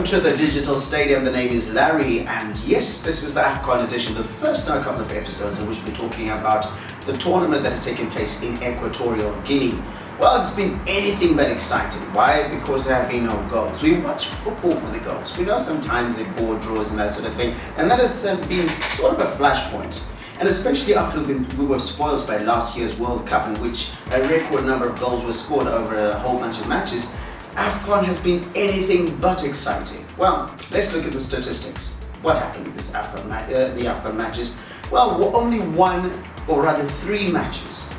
Welcome to the Digital Stadium. The name is Larry, and yes, this is the Afcon edition, the first in a couple of episodes in which we're talking about the tournament that is taking place in Equatorial Guinea. Well, it's been anything but exciting. Why? Because there have been no goals. We watch football for the goals. We know sometimes they bore draws and that sort of thing, and that has been sort of a flashpoint. And especially after we were spoiled by last year's World Cup, in which a record number of goals were scored over a whole bunch of matches, Afcon has been anything but exciting. Well, let's look at the statistics. What happened in this the Afcon matches? Well, only one, or rather three matches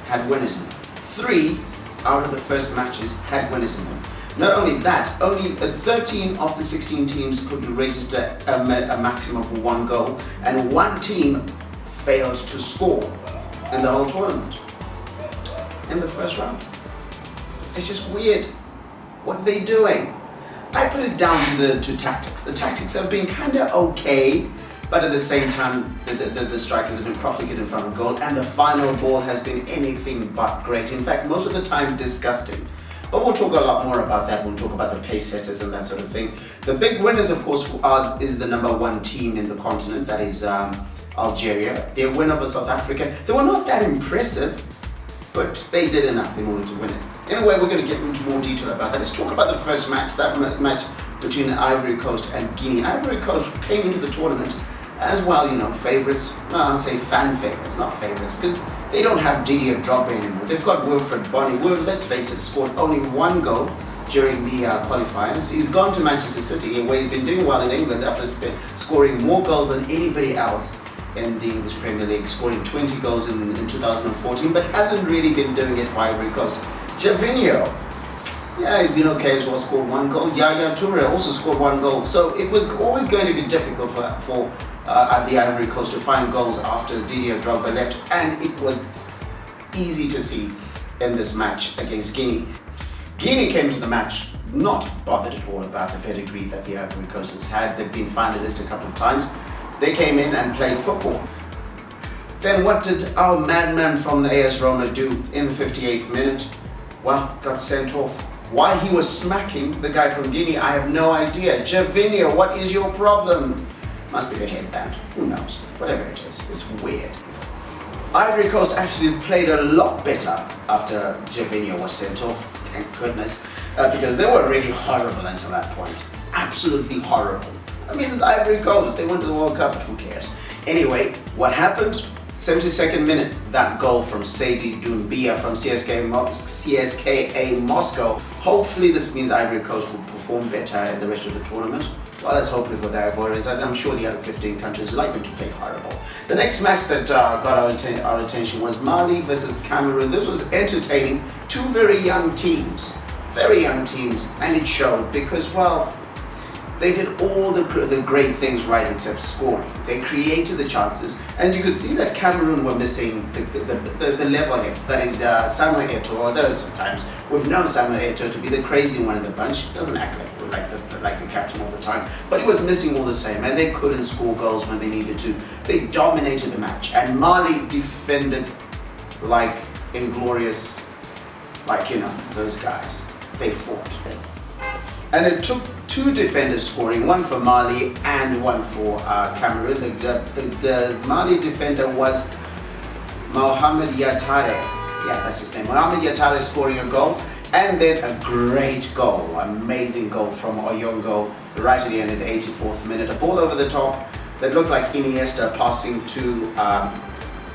had winners in them. 3 out of the first matches had winners in them. Not only that, only 13 of the 16 teams could register a maximum of 1 goal, and 1 team failed to score in the whole tournament in the first round. It's just weird. What are they doing? I put it down to tactics. The tactics have been kind of okay, but at the same time, the strikers have been profligate in front of goal, and the final ball has been anything but great. In fact, most of the time, disgusting. But we'll talk a lot more about that. We'll talk about the pace setters and that sort of thing. The big winners, of course, is the number 1 team in the continent, that is Algeria. Their win over South Africa. They were not that impressive, but they did enough in order to win it. Anyway, we're going to get into more detail about that. Let's talk about the first match, that match between Ivory Coast and Guinea. Ivory Coast came into the tournament as well, favorites. Well, I'll say fan favorites, not favorites, because they don't have Didier Drogba anymore. They've got Wilfred Bonny. Let's face it, scored only 1 goal during the qualifiers. He's gone to Manchester City, where he's been doing well in England after scoring more goals than anybody else in the English Premier League, scoring 20 goals in 2014, but hasn't really been doing it for Ivory Coast. Gervinho, yeah, he's been okay as well, scored 1 goal. Yaya Toure also scored 1 goal. So it was always going to be difficult for the Ivory Coast to find goals after Didier Drogba left, and it was easy to see in this match against Guinea. Guinea came to the match not bothered at all about the pedigree that the Ivory Coast has had. They've been finalists a couple of times. They came in and played football. Then what did our madman from the AS Roma do in the 58th minute? Well, got sent off. Why he was smacking the guy from Guinea, I have no idea. Gervinho, what is your problem? Must be the headband. Who knows? Whatever it is, it's weird. Ivory Coast actually played a lot better after Gervinho was sent off. Thank goodness, because they were really horrible until that point. Absolutely horrible. I mean, it's Ivory Coast. They went to the World Cup, but who cares? Anyway, what happened? 72nd minute, that goal from Seydi Doumbia from CSKA Moscow. Hopefully this means Ivory Coast will perform better in the rest of the tournament. Well, let's hope for the Ivorians. I'm sure the other 15 countries like them to play horrible. The next match that got our attention was Mali versus Cameroon. This was entertaining. 2 very young teams, and it showed because, well, they did all the great things right except scoring. They created the chances, and you could see that Cameroon were missing the level heads. That is Samuel Eto'o, although sometimes we've known Samuel Eto'o to be the crazy one in the bunch. He doesn't act like the captain all the time, but he was missing all the same, and they couldn't score goals when they needed to. They dominated the match, and Mali defended like inglorious, those guys. They fought. And it took 2 defenders scoring, 1 for Mali and 1 for Cameroon. The Mali defender was Mohamed Yatare. Yeah, that's his name. Mohamed Yatare scoring a goal, and then a great goal, amazing goal from Oyongo right at the end of the 84th minute. A ball over the top that looked like Iniesta passing to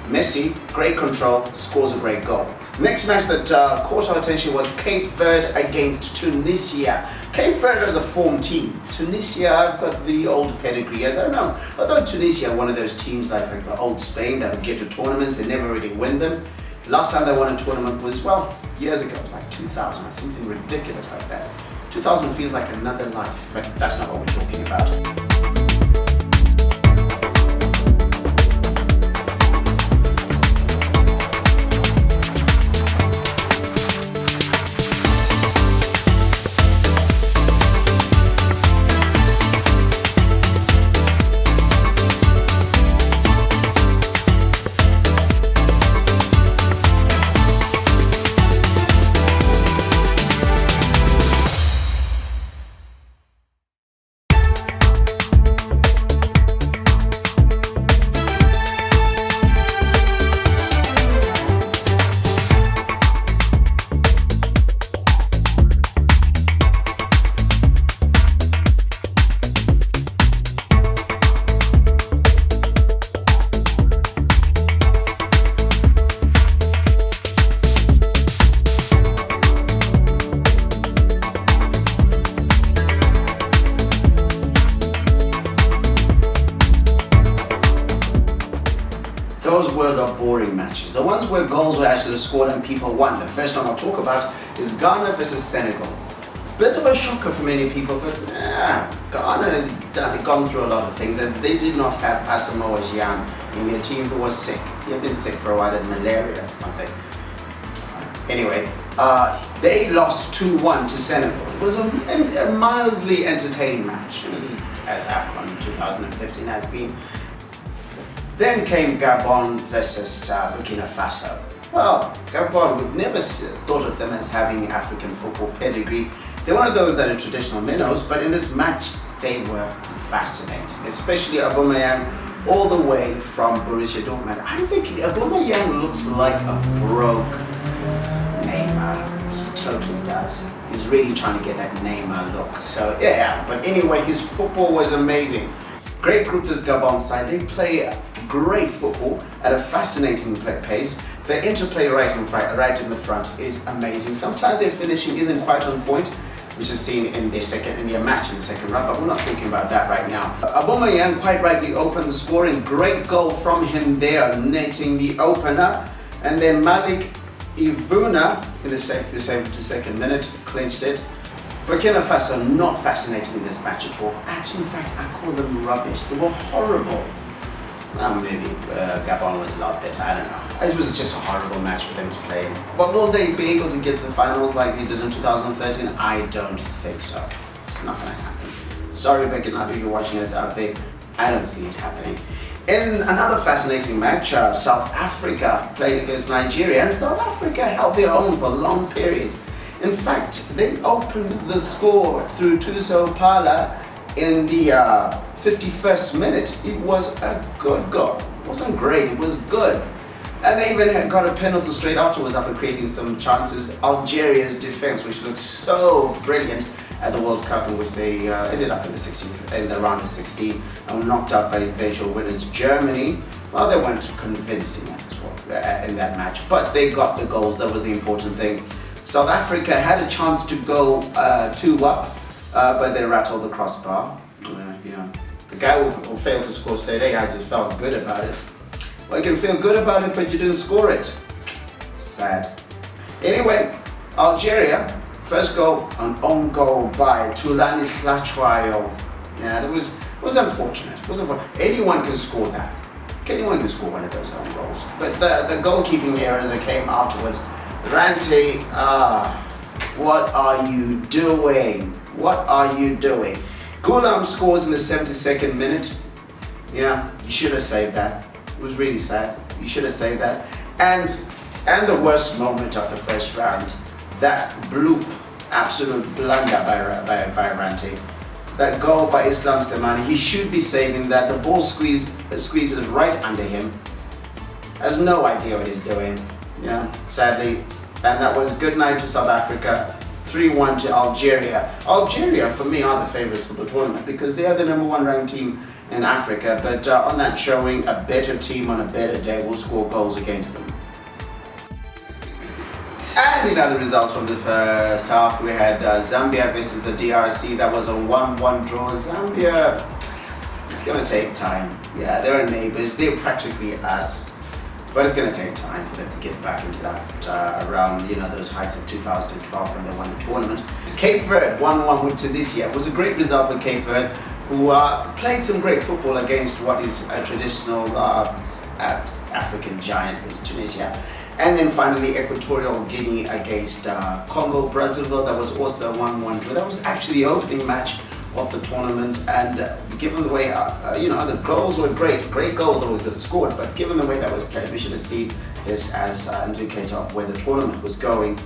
Messi. Great control, scores a great goal. Next match that caught our attention was Cape Verde against Tunisia. Cape Verde are the form team. Tunisia, I've got the old pedigree. I don't know. Although Tunisia are one of those teams like the old Spain that would get to tournaments and never really win them. Last time they won a tournament was, years ago. It was like 2000 or something ridiculous like that. 2000 feels like another life, but that's not what we're talking about. those were the boring matches. The ones where goals were actually scored and people won. The first one I'll talk about is Ghana versus Senegal. Bit of a shocker for many people, but Ghana has gone through a lot of things, and they did not have Asamoah Gyan in their team, who was sick. He had been sick for a while, had malaria or something. Anyway, they lost 2-1 to Senegal. It was a mildly entertaining match, as Afcon 2015 has been. Then came Gabon versus Burkina Faso. Well, Gabon, we've never thought of them as having African football pedigree. They're one of those that are traditional minnows, but in this match, they were fascinating, especially Aubameyang, all the way from Borussia Dortmund. I'm thinking Aubameyang looks like a broke Neymar. He totally does. He's really trying to get that Neymar look. So yeah, but anyway, his football was amazing. Great group, this Gabon side. They play great football at a fascinating pace. The interplay right in the front is amazing. Sometimes their finishing isn't quite on point, which is seen in their match in the second round, but we're not talking about that right now. Aubameyang quite rightly opened the scoring. Great goal from him there, netting the opener. And then Malik Ivuna in the 72nd minute clinched it. Burkina Faso not fascinating in this match at all. Actually, in fact, I call them rubbish. They were horrible. Well, maybe Gabon was a lot better, I don't know. It was just a horrible match for them to play. But will they be able to get to the finals like they did in 2013? I don't think so. It's not going to happen. Sorry, Burkina, if you're watching it out there, I don't see it happening. In another fascinating match, South Africa played against Nigeria, and South Africa held their own for long periods. In fact, they opened the score through Tuso Pala in the 51st minute. It was a good goal. It wasn't great, it was good. And they even got a penalty straight afterwards after creating some chances. Algeria's defense, which looked so brilliant at the World Cup, in which they ended up in the round of 16 and were knocked out by eventual winners Germany. Well, they weren't convincing in that match, but they got the goals. That was the important thing. South Africa had a chance to go 2 up, but they rattled the crossbar. The guy who failed to score said, "Hey, I just felt good about it." Well, you can feel good about it, but you didn't score it. Sad. Anyway, Algeria, first goal, an own goal by Tulani Hlachwayo. Yeah, it was unfortunate. Anyone can score that. Anyone can score one of those own goals. But the goalkeeping errors that came afterwards, Rante, what are you doing? What are you doing? Ghulam scores in the 72nd minute. Yeah, you should have saved that. It was really sad. You should have saved that. And the worst moment of the first round, that bloop, absolute blunder by Rante. That goal by Islam Slimani, he should be saving that. The ball squeezes right under him. Has no idea what he's doing. Sadly. And that was good night to South Africa. 3-1 to Algeria. Algeria, for me, are the favourites for the tournament because they are the #1 ranked team in Africa. But on that showing, a better team on a better day will score goals against them. And in other results from the first half, we had Zambia versus the DRC. That was a 1-1 draw. Zambia, it's going to take time. Yeah, they're neighbours. They're practically us. But it's going to take time for them to get back into that around, those heights of 2012 when they won the tournament. Cape Verde 1-1 with Tunisia. It was a great result for Cape Verde, who played some great football against what is a traditional African giant, is Tunisia. And then finally, Equatorial Guinea against Congo Brazzaville. That was also a 1-1 draw. That was actually the opening match of the tournament, and given the way the goals were great goals that were scored, but given the way that was played, we should have seen this as an indicator of where the tournament was going,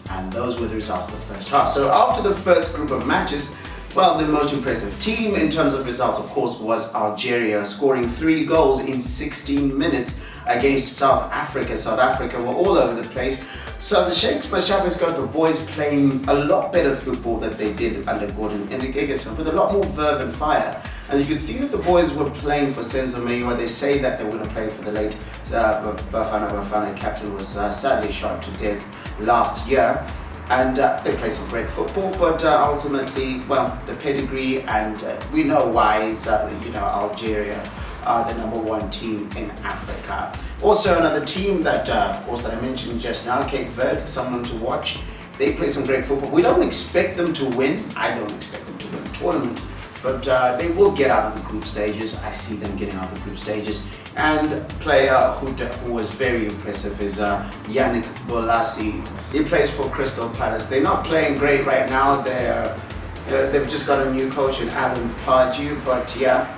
and those were the results of the first half. So after the first group of matches, well, the most impressive team in terms of results, of course, was Algeria, scoring 3 goals in 16 minutes against South Africa. South Africa were all over the place. So the Sheikhs Mashaba's got the boys playing a lot better football than they did under Gordon Enriquez, with a lot more verve and fire. And you could see that the boys were playing for Senzo Meyiwa. They say that they were going to play for the late Bafana captain, was sadly shot to death last year. And they play some great football, but ultimately, well, the pedigree, and we know why is, Algeria are the #1 team in Africa. Also, another team that, of course, that I mentioned just now, Cape Verde, someone to watch. They play some great football. We don't expect them to win. I don't expect them to win the tournament, but they will get out of the group stages. I see them getting out of the group stages. And a player who was very impressive is Yannick Bolasie. He plays for Crystal Palace. They're not playing great right now. They've just got a new coach in Alan Pardew, but yeah,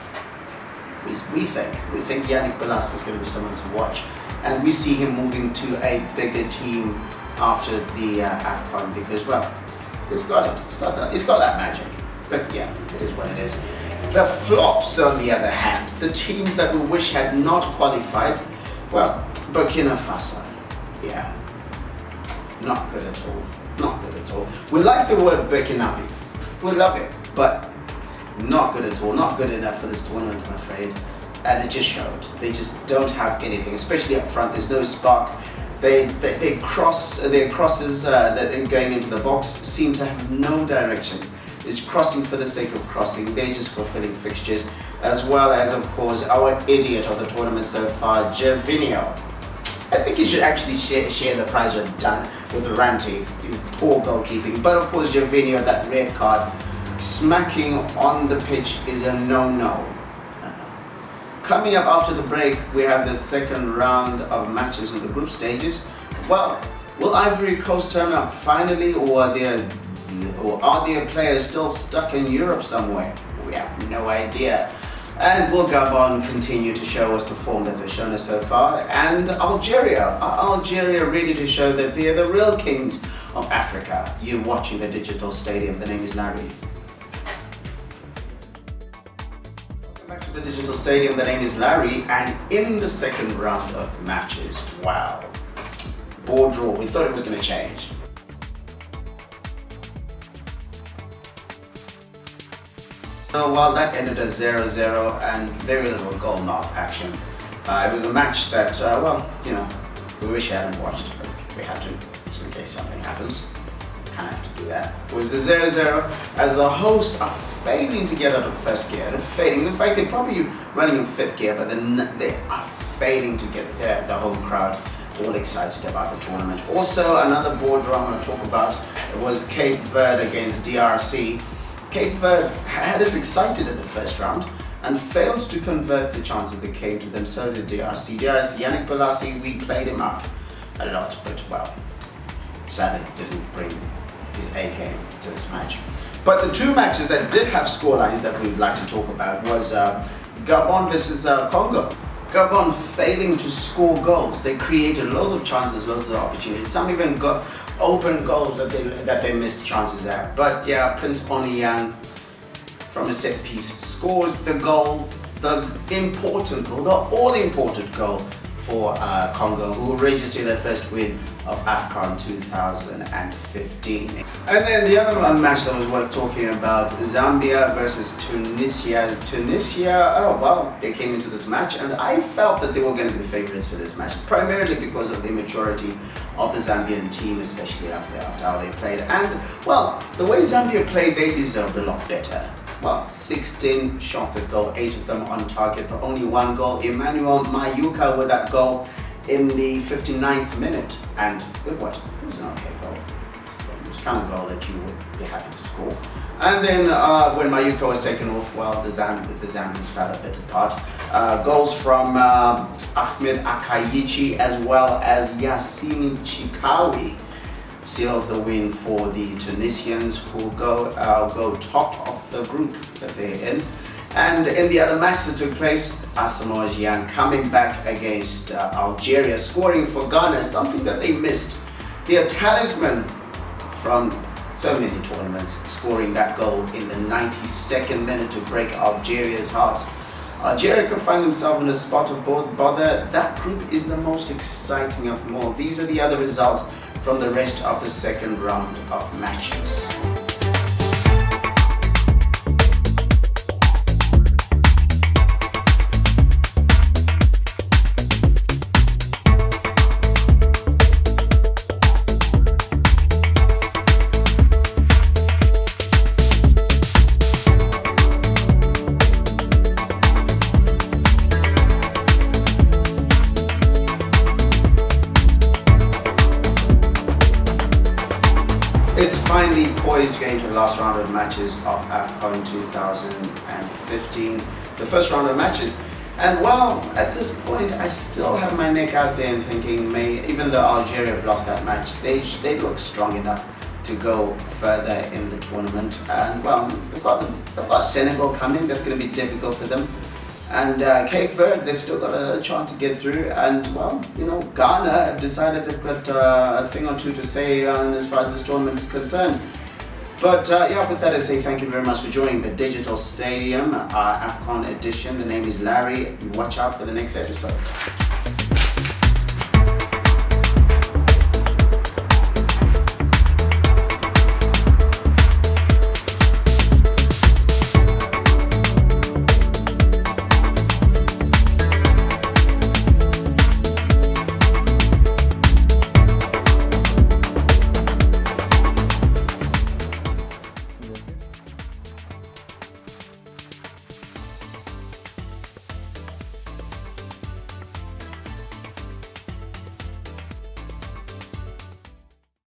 we think Yannick Bolasie is going to be someone to watch, and we see him moving to a bigger team after the Afcon because, well, he's got it. He's got that magic. But yeah, it is what it is. The flops, on the other hand, the teams that we wish had not qualified, well, Burkina Faso, yeah, not good at all. Not good at all. We like the word Burkinabe. We love it, but not good at all. Not good enough for this tournament, I'm afraid. And it just showed. They just don't have anything, especially up front. There's no spark. Their crosses that they're going into the box seem to have no direction. It's crossing for the sake of crossing. They're just fulfilling fixtures, as well as, of course, our idiot of the tournament so far, Gervinho. I think he should actually share the prize with Ranti. His poor goalkeeping. But of course, Gervinho, that red card, smacking on the pitch is a no-no. Coming up after the break, we have the second round of matches in the group stages. Well, will Ivory Coast turn up finally, or are their players still stuck in Europe somewhere? We have no idea. And will Gabon continue to show us the form that they've shown us so far? And Algeria, are Algeria ready to show that they're the real kings of Africa? You're watching the Digital Stadium. The name is Larry. Welcome back to the Digital Stadium. The name is Larry. And in the second round of matches, wow, ball draw. We thought it was going to change. So, well, that ended as 0-0 and very little goal mouth action. It was a match that, well, you know, we wish I hadn't watched, but we had to, just in case something happens. Kind of have to do that. It was a 0-0 as the hosts are failing to get out of first gear. They're failing. In fact, they're probably running in fifth gear, but then they are failing to get the home crowd all excited about the tournament. Also, another board drama to talk about was Cape Verde against DRC. Cape Verde had us excited in the first round and failed to convert the chances that came to them. So did DRC. Yannick Bolasie, we played him up a lot, but well, sadly didn't bring his A game to this match. But the two matches that did have scorelines that we'd like to talk about was Gabon versus Congo. Gabon failing to score goals. They created loads of chances, loads of opportunities. Some even got open goals that they missed chances at. But yeah, Prince Oniyang from a set piece scores the goal, the important goal, the all-important goal for Congo, who registered their first win of Afcon 2015. And then the other match that was worth talking about, Zambia versus Tunisia. Tunisia, oh well, they came into this match and I felt that they were going to be the favourites for this match, primarily because of the maturity of the Zambian team, especially after how they played. And well, the way Zambia played, they deserved a lot better. Well, 16 shots at goal, 8 of them on target, but only one goal. Emmanuel Mayuka with that goal in the 59th minute. And it was an okay goal. It was the kind of goal that you would be happy to score. And then when Mayuka was taken off, well, the Zambians fell a bit apart. Goals from Ahmed Akayichi as well as Yassine Chikawi sealed the win for the Tunisians, who go top of the group that they're in. And in the other match that took place, Asamoah Gyan coming back against Algeria, scoring for Ghana, something that they missed. Their talisman from so many tournaments, scoring that goal in the 92nd minute to break Algeria's hearts. Algeria could find themselves in a spot of bother. That group is the most exciting of them all. These are the other results from the rest of the second round of matches. It's finally poised to go into the last round of matches of Afcon 2015, the first round of matches. And well, at this point, I still have my neck out there and thinking, even though Algeria have lost that match, they look strong enough to go further in the tournament. And well, they've got Senegal coming. That's going to be difficult for them. And Cape Verde, they've still got a chance to get through. And well, Ghana have decided they've got a thing or two to say as far as this tournament is concerned. But yeah, with that I say thank you very much for joining the Digital Stadium Afcon edition. The name is Larry. Watch out for the next episode.